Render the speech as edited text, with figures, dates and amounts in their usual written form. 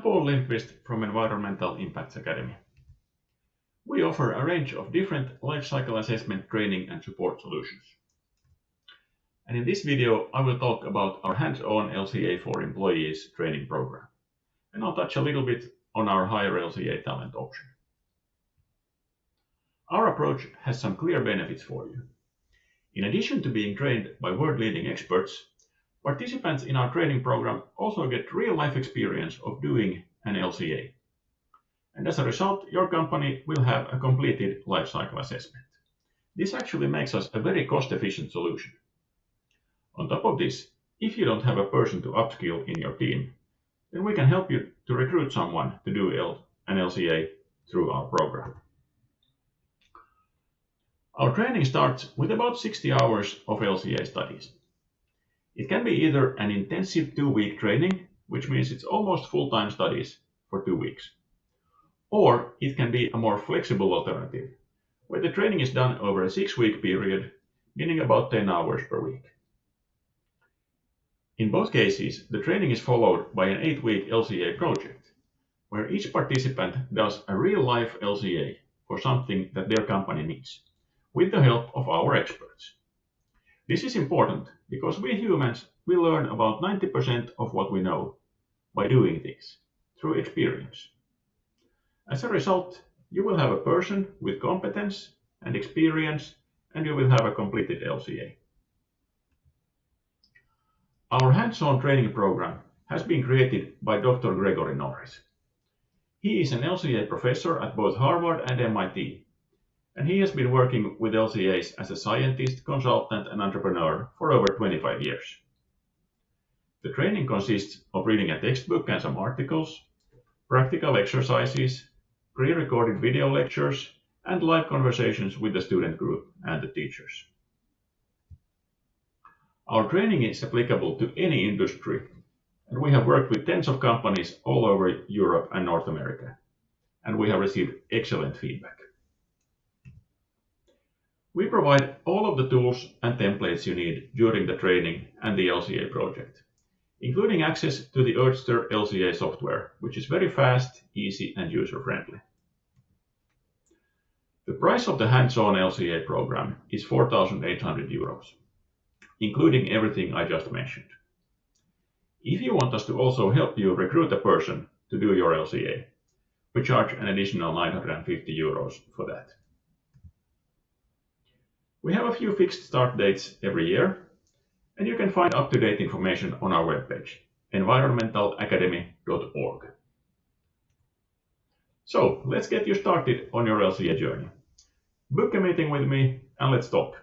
Paul Lindqvist from Environmental Impacts Academy. We offer a range of different life cycle assessment training and support solutions. And in this video, I will talk about our Hands-on LCA for Employees training program. And I'll touch a little bit on our higher LCA talent option. Our approach has some clear benefits for you. In addition to being trained by world-leading experts, participants in our training program also get real-life experience of doing an LCA. And as a result, your company will have a completed life cycle assessment. This actually makes us a very cost-efficient solution. On top of this, if you don't have a person to upskill in your team, then we can help you to recruit someone to do an LCA through our program. Our training starts with about 60 hours of LCA studies. It can be either an intensive 2-week training, which means it's almost full-time studies for 2 weeks, or it can be a more flexible alternative, where the training is done over a 6-week period, meaning about 10 hours per week. In both cases, the training is followed by an 8-week LCA project, where each participant does a real-life LCA for something that their company needs, with the help of our experts. This is important because we humans will learn about 90% of what we know by doing things through experience. As a result, you will have a person with competence and experience, and you will have a completed LCA. Our hands-on training program has been created by Dr. Gregory Norris. He is an LCA professor at both Harvard and MIT. And he has been working with LCAs as a scientist, consultant, and entrepreneur for over 25 years. The training consists of reading a textbook and some articles, practical exercises, pre-recorded video lectures, and live conversations with the student group and the teachers. Our training is applicable to any industry, and we have worked with tens of companies all over Europe and North America, and we have received excellent feedback. We provide all of the tools and templates you need during the training and the LCA project, including access to the Earthster LCA software, which is very fast, easy, and user-friendly. The price of the hands-on LCA program is €4,800, including everything I just mentioned. If you want us to also help you recruit a person to do your LCA, we charge an additional €950 for that. We have a few fixed start dates every year, and you can find up-to-date information on our webpage, environmentalacademy.org. So, let's get you started on your LCA journey. Book a meeting with me and let's talk.